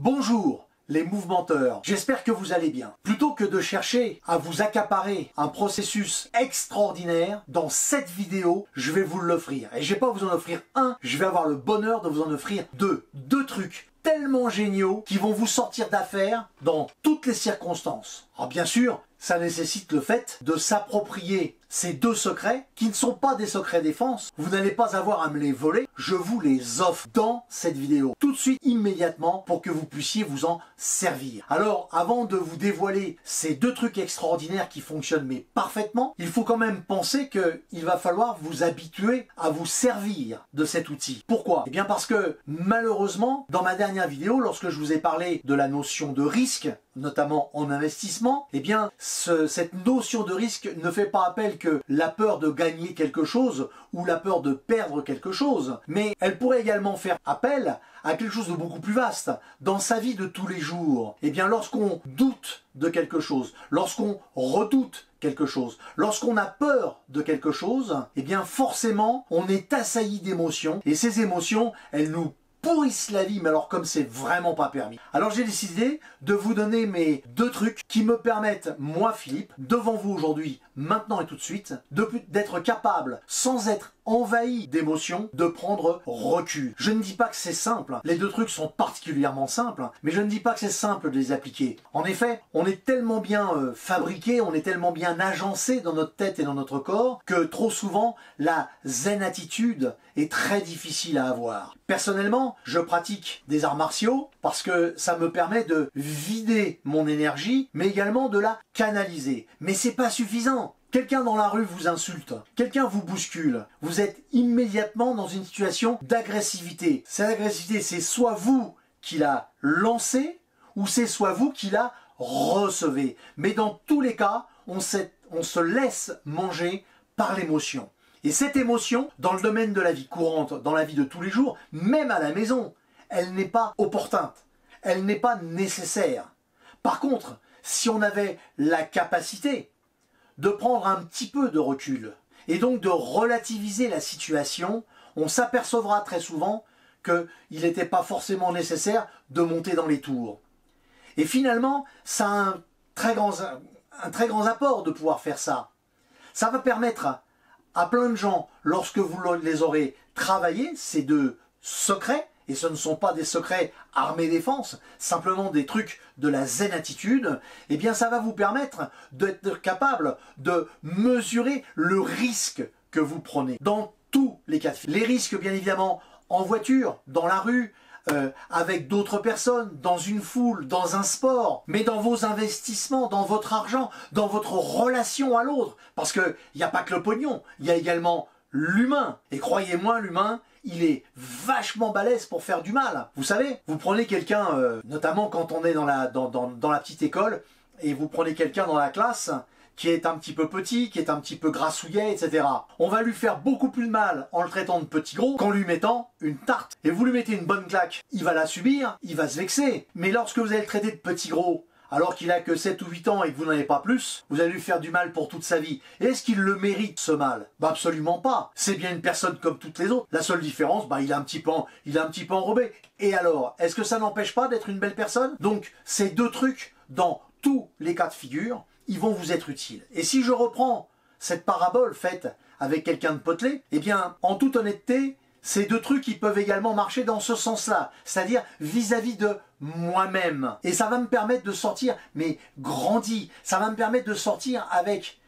Bonjour les mouvementeurs, j'espère que vous allez bien. Plutôt que de chercher à vous accaparer un processus extraordinaire, dans cette vidéo, je vais vous l'offrir. Et je vais pas vous en offrir un, je vais avoir le bonheur de vous en offrir deux. Deux trucs tellement géniaux qui vont vous sortir d'affaire dans toutes les circonstances. Alors bien sûr, ça nécessite le fait de s'approprier ces deux secrets qui ne sont pas des secrets défense. Vous n'allez pas avoir à me les voler, je vous les offre dans cette vidéo. Tout de suite, immédiatement, pour que vous puissiez vous en servir. Alors, avant de vous dévoiler ces deux trucs extraordinaires qui fonctionnent mais parfaitement, il faut quand même penser qu'il va falloir vous habituer à vous servir de cet outil. Pourquoi? Eh bien parce que, malheureusement, dans ma dernière vidéo, lorsque je vous ai parlé de la notion de risque, notamment en investissement, eh bien, cette notion de risque ne fait pas appel que la peur de gagner quelque chose ou la peur de perdre quelque chose, mais elle pourrait également faire appel à quelque chose de beaucoup plus vaste dans sa vie de tous les jours. Eh bien, lorsqu'on doute de quelque chose, lorsqu'on redoute quelque chose, lorsqu'on a peur de quelque chose, eh bien, forcément, on est assailli d'émotions, et ces émotions, elles nous pourrissent la vie, mais alors comme c'est vraiment pas permis. Alors j'ai décidé de vous donner mes deux trucs qui me permettent, moi Philippe, devant vous aujourd'hui, maintenant et tout de suite, d'être capable, sans être envahi d'émotions, de prendre recul. Je ne dis pas que c'est simple, les deux trucs sont particulièrement simples, mais je ne dis pas que c'est simple de les appliquer. En effet, on est tellement bien fabriqué, on est tellement bien agencé dans notre tête et dans notre corps, que trop souvent, la zen attitude est très difficile à avoir. Personnellement, je pratique des arts martiaux parce que ça me permet de vider mon énergie, mais également de la canaliser. Mais c'est pas suffisant. Quelqu'un dans la rue vous insulte, quelqu'un vous bouscule, vous êtes immédiatement dans une situation d'agressivité. Cette agressivité, c'est soit vous qui la lancez, ou c'est soit vous qui la recevez. Mais dans tous les cas, on se laisse manger par l'émotion. Et cette émotion, dans le domaine de la vie courante, dans la vie de tous les jours, même à la maison, elle n'est pas opportune, elle n'est pas nécessaire. Par contre, si on avait la capacité de prendre un petit peu de recul, et donc de relativiser la situation, on s'apercevra très souvent qu'il n'était pas forcément nécessaire de monter dans les tours. Et finalement, ça a un très grand apport de pouvoir faire ça. Ça va permettre à plein de gens, lorsque vous les aurez travaillés, ces deux secrets, et ce ne sont pas des secrets armée-défense, simplement des trucs de la zen attitude, eh bien ça va vous permettre d'être capable de mesurer le risque que vous prenez dans tous les cas de figure. Les risques, bien évidemment, en voiture, dans la rue, avec d'autres personnes, dans une foule, dans un sport, mais dans vos investissements, dans votre argent, dans votre relation à l'autre. Parce qu'il n'y a pas que le pognon, il y a également l'humain. Et croyez-moi, l'humain, il est vachement balèze pour faire du mal. Vous savez, vous prenez quelqu'un, notamment quand on est dans la petite école, et vous prenez quelqu'un dans la classe qui est un petit peu petit, qui est un petit peu grassouillet, etc. On va lui faire beaucoup plus de mal en le traitant de petit gros qu'en lui mettant une tarte. Et vous lui mettez une bonne claque, il va la subir, il va se vexer. Mais lorsque vous allez le traiter de petit gros, alors qu'il a que 7 ou 8 ans et que vous n'en avez pas plus, vous allez lui faire du mal pour toute sa vie. Et est-ce qu'il le mérite, ce mal? Bah absolument pas. C'est bien une personne comme toutes les autres. La seule différence, bah il est un petit peu enrobé. Et alors, est-ce que ça n'empêche pas d'être une belle personne? Donc, ces deux trucs, dans tous les cas de figure, ils vont vous être utiles. Et si je reprends cette parabole faite avec quelqu'un de potelé, eh bien, en toute honnêteté, ces deux trucs, ils peuvent également marcher dans ce sens-là, c'est-à-dire vis-à-vis de moi-même. Et ça va me permettre de sortir, mais grandi, ça va me permettre de sortir avec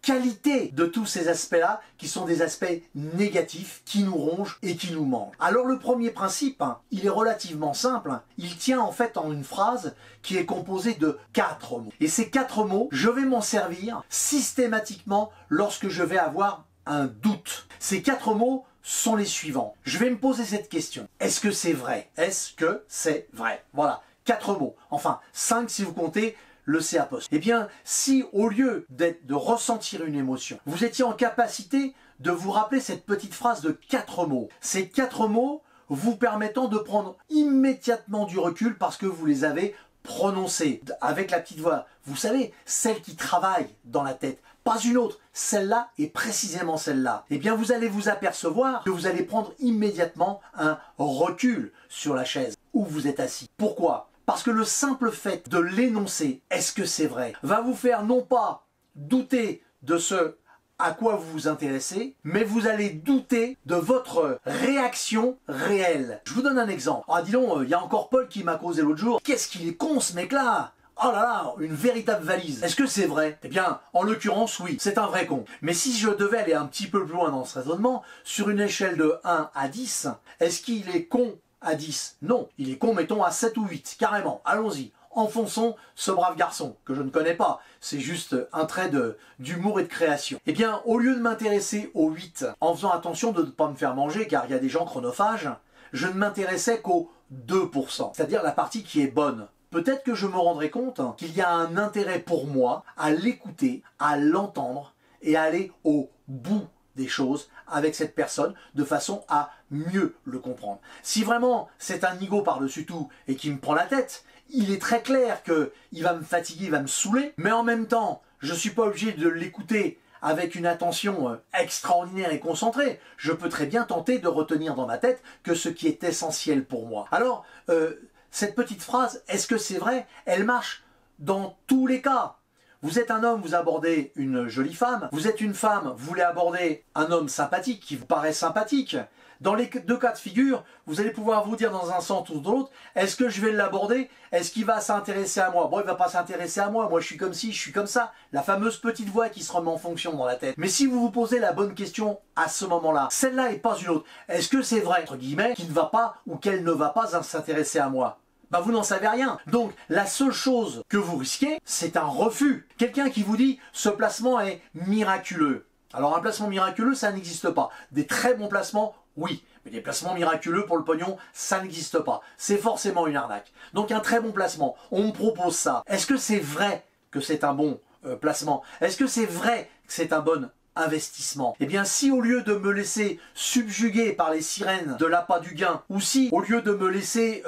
qualité de tous ces aspects-là, qui sont des aspects négatifs, qui nous rongent et qui nous manquent. Alors le premier principe, il est relativement simple, il tient en fait en une phrase qui est composée de 4 mots. Et ces 4 mots, je vais m'en servir systématiquement lorsque je vais avoir un doute. Ces 4 mots sont les suivants. Je vais me poser cette question. Est-ce que c'est vrai? Est-ce que c'est vrai? Voilà, 4 mots. Enfin, 5 si vous comptez le C apostrophe. Eh bien, si au lieu de ressentir une émotion, vous étiez en capacité de vous rappeler cette petite phrase de 4 mots, ces 4 mots vous permettant de prendre immédiatement du recul parce que vous les avez prononcés avec la petite voix. Vous savez, celle qui travaille dans la tête, pas une autre, celle-là et précisément celle-là. Eh bien, vous allez vous apercevoir que vous allez prendre immédiatement un recul sur la chaise où vous êtes assis. Pourquoi? Parce que le simple fait de l'énoncer, est-ce que c'est vrai, va vous faire non pas douter de ce à quoi vous vous intéressez, mais vous allez douter de votre réaction réelle. Je vous donne un exemple. Ah dis donc, il y a encore Paul qui m'a causé l'autre jour. Qu'est-ce qu'il est con ce mec-là! Oh là là, une véritable valise. Est-ce que c'est vrai? Eh bien, en l'occurrence, oui, c'est un vrai con. Mais si je devais aller un petit peu plus loin dans ce raisonnement, sur une échelle de 1 à 10, est-ce qu'il est con à 10? Non, il est con, mettons, à 7 ou 8, carrément. Allons-y. Enfonçons ce brave garçon, que je ne connais pas. C'est juste un trait d'humour et de création. Eh bien, au lieu de m'intéresser au 8, en faisant attention de ne pas me faire manger, car il y a des gens chronophages, je ne m'intéressais qu'au 2%, c'est-à-dire la partie qui est bonne. Peut-être que je me rendrai compte qu'il y a un intérêt pour moi à l'écouter, à l'entendre et à aller au bout des choses avec cette personne de façon à mieux le comprendre. Si vraiment c'est un nigo par-dessus tout et qui me prend la tête, il est très clair qu'il va me fatiguer, il va me saouler, mais en même temps, je ne suis pas obligé de l'écouter avec une attention extraordinaire et concentrée. Je peux très bien tenter de retenir dans ma tête que ce qui est essentiel pour moi. Alors, cette petite phrase, est-ce que c'est vrai? Elle marche dans tous les cas. Vous êtes un homme, vous abordez une jolie femme. Vous êtes une femme, vous voulez aborder un homme sympathique qui vous paraît sympathique. Dans les deux cas de figure, vous allez pouvoir vous dire dans un sens ou dans l'autre, est-ce que je vais l'aborder? Est-ce qu'il va s'intéresser à moi? Bon, il va pas s'intéresser à moi, moi je suis comme ci, je suis comme ça. La fameuse petite voix qui se remet en fonction dans la tête. Mais si vous vous posez la bonne question à ce moment-là, celle-là et pas une autre, est-ce que c'est vrai, entre guillemets, qu'il ne va pas ou qu'elle ne va pas s'intéresser à moi? Bah vous n'en savez rien. Donc la seule chose que vous risquez, c'est un refus. Quelqu'un qui vous dit ce placement est miraculeux. Alors un placement miraculeux, ça n'existe pas. Des très bons placements, oui. Mais des placements miraculeux pour le pognon, ça n'existe pas. C'est forcément une arnaque. Donc un très bon placement, on me propose ça. Est-ce que c'est vrai que c'est un bon placement? Est-ce que c'est vrai que c'est un bon investissement? Eh bien si au lieu de me laisser subjuguer par les sirènes de l'appât du gain, ou si au lieu de me laisser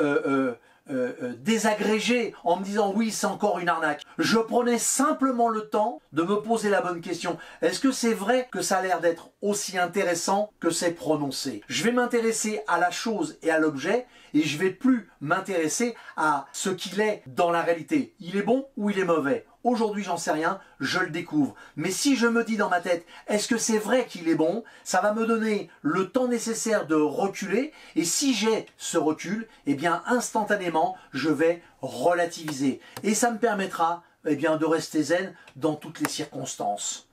désagréger en me disant oui c'est encore une arnaque, je prenais simplement le temps de me poser la bonne question, est-ce que c'est vrai que ça a l'air d'être aussi intéressant que c'est prononcé? Je vais m'intéresser à la chose et à l'objet et je vais plus m'intéresser à ce qu'il est dans la réalité. Il est bon ou il est mauvais? Aujourd'hui, j'en sais rien, je le découvre. Mais si je me dis dans ma tête, est-ce que c'est vrai qu'il est bon? Ça va me donner le temps nécessaire de reculer. Et si j'ai ce recul, eh bien, instantanément, je vais relativiser. Et ça me permettra, eh bien, de rester zen dans toutes les circonstances.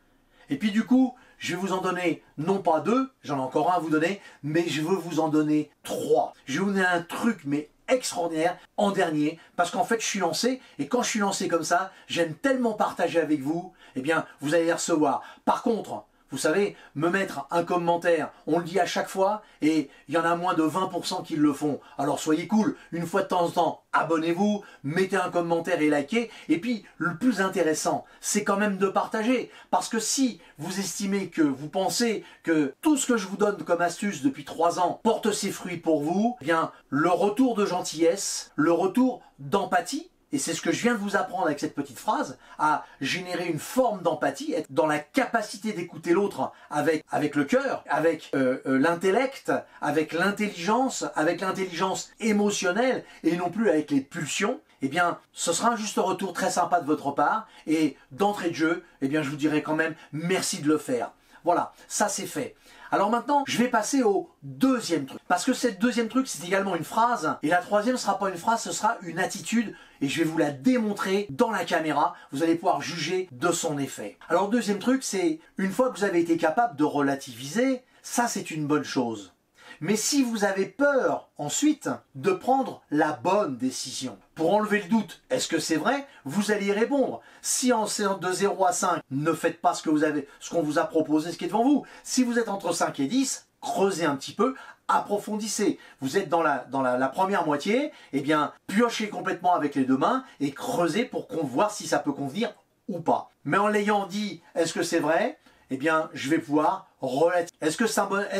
Et puis du coup, je vais vous en donner, non pas 2, j'en ai encore un à vous donner, mais je veux vous en donner 3. Je vais vous donner un truc, mais extraordinaire en dernier, parce qu'en fait je suis lancé, et quand je suis lancé comme ça, j'aime tellement partager avec vous, eh bien vous allez les recevoir. Par contre, vous savez, me mettre un commentaire, on le dit à chaque fois, et il y en a moins de 20% qui le font. Alors soyez cool, une fois de temps en temps, abonnez-vous, mettez un commentaire et likez, et puis le plus intéressant, c'est quand même de partager, parce que si vous estimez que vous pensez que tout ce que je vous donne comme astuce depuis 3 ans porte ses fruits pour vous, eh bien le retour de gentillesse, le retour d'empathie, et c'est ce que je viens de vous apprendre avec cette petite phrase, à générer une forme d'empathie, être dans la capacité d'écouter l'autre avec le cœur, avec l'intellect, avec l'intelligence émotionnelle, et non plus avec les pulsions, eh bien, ce sera un juste retour très sympa de votre part, et d'entrée de jeu, eh bien, je vous dirai quand même merci de le faire. Voilà, ça c'est fait. Alors maintenant, je vais passer au deuxième truc. Parce que ce deuxième truc, c'est également une phrase. Et la troisième ne sera pas une phrase, ce sera une attitude. Et je vais vous la démontrer dans la caméra. Vous allez pouvoir juger de son effet. Alors le deuxième truc, c'est une fois que vous avez été capable de relativiser, ça c'est une bonne chose. Mais si vous avez peur ensuite de prendre la bonne décision, pour enlever le doute, est-ce que c'est vrai? Vous allez y répondre. Si en séance de 0 à 5, ne faites pas ce qu'on vous a proposé, ce qui est devant vous. Si vous êtes entre 5 et 10, creusez un petit peu, approfondissez. Vous êtes dans la première moitié, eh bien, piochez complètement avec les deux mains et creusez pour voir si ça peut convenir ou pas. Mais en l'ayant dit, est-ce que c'est vrai? Eh bien, je vais pouvoir relativiser. Est-ce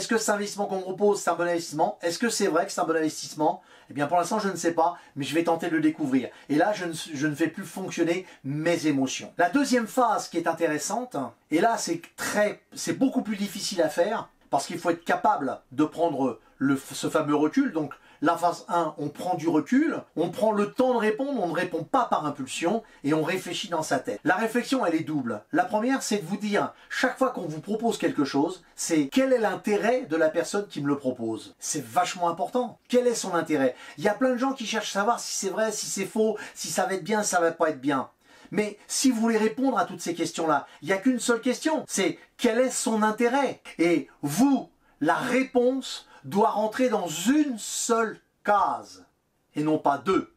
que cet investissement qu'on me propose, c'est un bon investissement? Est-ce que c'est vrai que c'est un bon investissement? Eh bien, pour l'instant, je ne sais pas, mais je vais tenter de le découvrir. Et là, je ne fais plus fonctionner mes émotions. La deuxième phase qui est intéressante, et là, c'est beaucoup plus difficile à faire, parce qu'il faut être capable de prendre ce fameux recul, donc la phase 1, on prend du recul, on prend le temps de répondre, on ne répond pas par impulsion et on réfléchit dans sa tête. La réflexion, elle est double. La première, c'est de vous dire, chaque fois qu'on vous propose quelque chose, c'est quel est l'intérêt de la personne qui me le propose. C'est vachement important. Quel est son intérêt? Il y a plein de gens qui cherchent à savoir si c'est vrai, si c'est faux, si ça va être bien, si ça va pas être bien. Mais si vous voulez répondre à toutes ces questions-là, il n'y a qu'une seule question, c'est quel est son intérêt? Et vous, la réponse doit rentrer dans une seule case, et non pas deux.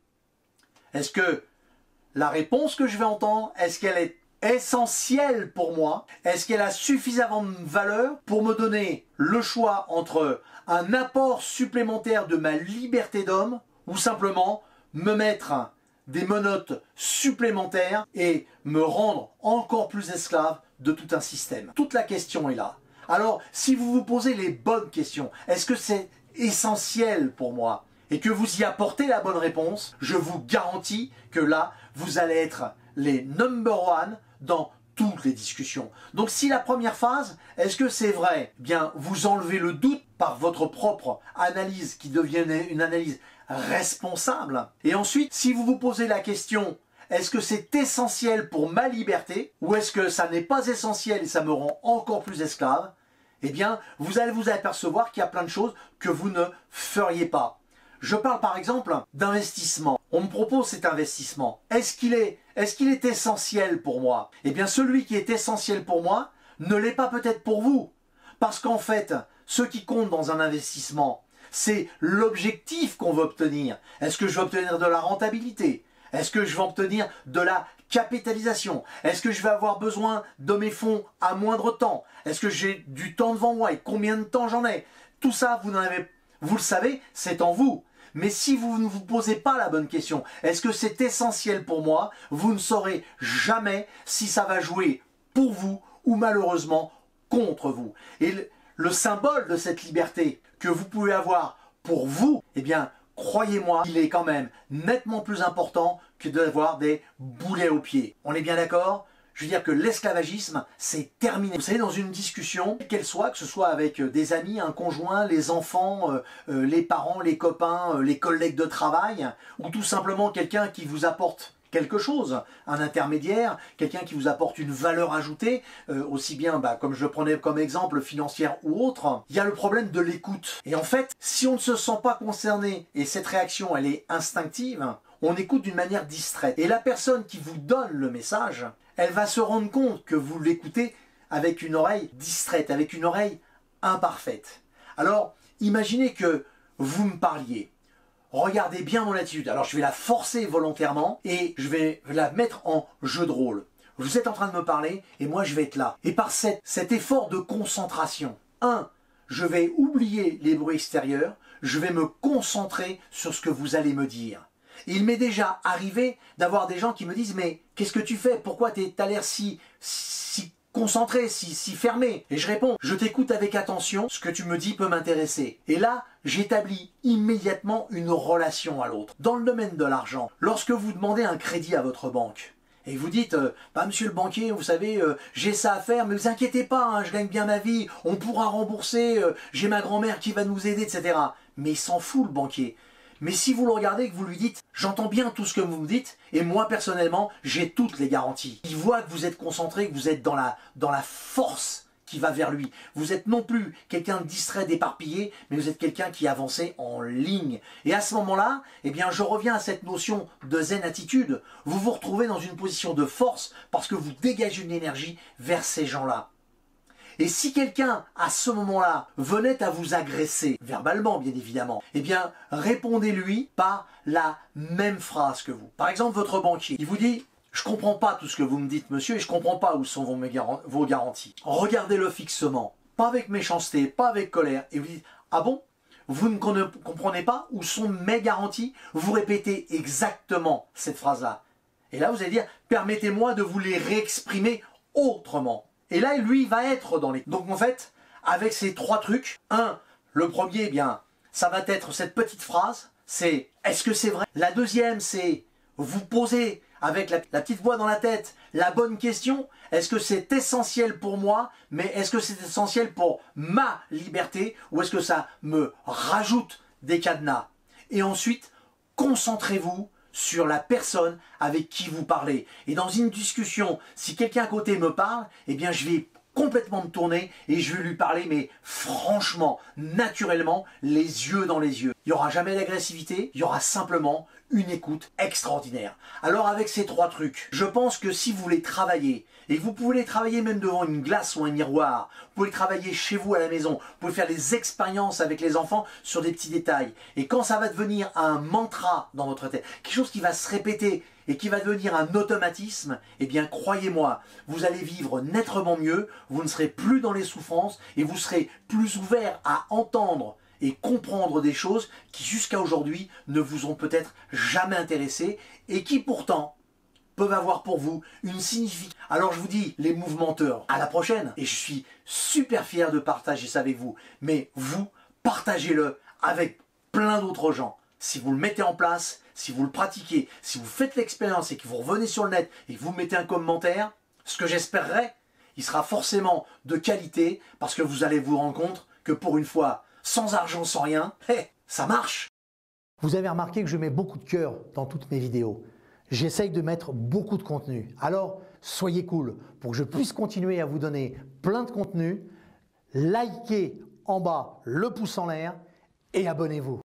Est-ce que la réponse que je vais entendre, est-ce qu'elle est essentielle pour moi? Est-ce qu'elle a suffisamment de valeur pour me donner le choix entre un apport supplémentaire de ma liberté d'homme ou simplement me mettre des menottes supplémentaires et me rendre encore plus esclave de tout un système? Toute la question est là. Alors, si vous vous posez les bonnes questions, est-ce que c'est essentiel pour moi? Et que vous y apportez la bonne réponse, je vous garantis que là, vous allez être les number one dans toutes les discussions. Donc si la première phase, est-ce que c'est vrai? Bien, vous enlevez le doute par votre propre analyse qui devient une analyse responsable. Et ensuite, si vous vous posez la question, est-ce que c'est essentiel pour ma liberté ou est-ce que ça n'est pas essentiel et ça me rend encore plus esclave? Eh bien, vous allez vous apercevoir qu'il y a plein de choses que vous ne feriez pas. Je parle par exemple d'investissement. On me propose cet investissement. Est-ce qu'il est essentiel pour moi? Eh bien, celui qui est essentiel pour moi ne l'est pas peut-être pour vous. Parce qu'en fait, ce qui compte dans un investissement, c'est l'objectif qu'on veut obtenir. Est-ce que je veux obtenir de la rentabilité? Est-ce que je vais obtenir de la capitalisation? Est-ce que je vais avoir besoin de mes fonds à moindre temps? Est-ce que j'ai du temps devant moi et combien de temps j'en ai? Tout ça, vous le savez, c'est en vous. Mais si vous ne vous posez pas la bonne question, est-ce que c'est essentiel pour moi? Vous ne saurez jamais si ça va jouer pour vous ou malheureusement contre vous. Et le symbole de cette liberté que vous pouvez avoir pour vous, eh bien, croyez-moi, il est quand même nettement plus important que d'avoir des boulets aux pieds. On est bien d'accord? Je veux dire que l'esclavagisme, c'est terminé. Vous savez, dans une discussion, qu'elle soit, que ce soit avec des amis, un conjoint, les enfants, les parents, les copains, les collègues de travail, ou tout simplement quelqu'un qui vous apporte quelque chose, un intermédiaire, quelqu'un qui vous apporte une valeur ajoutée, aussi bien, comme je le prenais comme exemple, financière ou autre, il y a le problème de l'écoute. Et en fait, si on ne se sent pas concerné, et cette réaction, elle est instinctive, on écoute d'une manière distraite. Et la personne qui vous donne le message, elle va se rendre compte que vous l'écoutez avec une oreille distraite, avec une oreille imparfaite. Alors, imaginez que vous me parliez. Regardez bien mon attitude. Alors, je vais la forcer volontairement et je vais la mettre en jeu de rôle. Vous êtes en train de me parler et moi, je vais être là. Et par cet effort de concentration, je vais oublier les bruits extérieurs, je vais me concentrer sur ce que vous allez me dire. Il m'est déjà arrivé d'avoir des gens qui me disent « Mais qu'est-ce que tu fais? Pourquoi t'as l'air si concentré, si fermé ?» Et je réponds « Je t'écoute avec attention, ce que tu me dis peut m'intéresser. » Et là, j'établis immédiatement une relation à l'autre. Dans le domaine de l'argent, lorsque vous demandez un crédit à votre banque, et vous dites monsieur le banquier, vous savez, j'ai ça à faire, mais ne vous inquiétez pas, hein, je gagne bien ma vie, on pourra rembourser, j'ai ma grand-mère qui va nous aider, etc. » Mais il s'en fout le banquier. Mais si vous le regardez et que vous lui dites « J'entends bien tout ce que vous me dites et moi personnellement, j'ai toutes les garanties. » Il voit que vous êtes concentré, que vous êtes dans la force qui va vers lui. Vous êtes non plus quelqu'un de distrait, d'éparpillé, mais vous êtes quelqu'un qui avance en ligne. Et à ce moment-là, eh bien, je reviens à cette notion de zen attitude. Vous vous retrouvez dans une position de force parce que vous dégagez une énergie vers ces gens-là. Et si quelqu'un, à ce moment-là, venait à vous agresser, verbalement bien évidemment, eh bien, répondez-lui par la même phrase que vous. Par exemple, votre banquier, il vous dit « Je comprends pas tout ce que vous me dites, monsieur, et je comprends pas où sont vos garanties. » Regardez-le fixement, pas avec méchanceté, pas avec colère, et vous dites « Ah bon ? Vous ne comprenez pas où sont mes garanties ?» Vous répétez exactement cette phrase-là. Et là, vous allez dire « Permettez-moi de vous les réexprimer autrement. » Et là, lui, va être dans les... Donc en fait, avec ces trois trucs, le premier, eh bien, ça va être cette petite phrase, c'est « Est-ce que c'est vrai ?» La deuxième, c'est vous poser avec la petite voix dans la tête la bonne question. Est-ce que c'est essentiel pour moi, mais est-ce que c'est essentiel pour ma liberté ou est-ce que ça me rajoute des cadenas? Et ensuite, concentrez-vous sur la personne avec qui vous parlez. Et dans une discussion, si quelqu'un à côté me parle, eh bien je vais complètement me tourner et je vais lui parler, mais franchement, naturellement, les yeux dans les yeux. Il n'y aura jamais d'agressivité, il y aura simplement une écoute extraordinaire. Alors avec ces 3 trucs, je pense que si vous voulez travailler, et vous pouvez les travailler même devant une glace ou un miroir, vous pouvez travailler chez vous à la maison, vous pouvez faire des expériences avec les enfants sur des petits détails. Et quand ça va devenir un mantra dans votre tête, quelque chose qui va se répéter et qui va devenir un automatisme, eh bien croyez-moi, vous allez vivre nettement mieux, vous ne serez plus dans les souffrances et vous serez plus ouvert à entendre et comprendre des choses qui jusqu'à aujourd'hui ne vous ont peut-être jamais intéressé et qui pourtant peuvent avoir pour vous une signification. Alors je vous dis, les mouvementeurs, à la prochaine. Et je suis super fier de partager ça avec vous. Mais vous, partagez-le avec plein d'autres gens. Si vous le mettez en place, si vous le pratiquez, si vous faites l'expérience et que vous revenez sur le net et que vous mettez un commentaire, ce que j'espérerais, il sera forcément de qualité parce que vous allez vous rendre compte que pour une fois, sans argent, sans rien, ça marche. Vous avez remarqué que je mets beaucoup de cœur dans toutes mes vidéos. J'essaye de mettre beaucoup de contenu. Alors, soyez cool pour que je puisse continuer à vous donner plein de contenu. Likez en bas le pouce en l'air et abonnez-vous.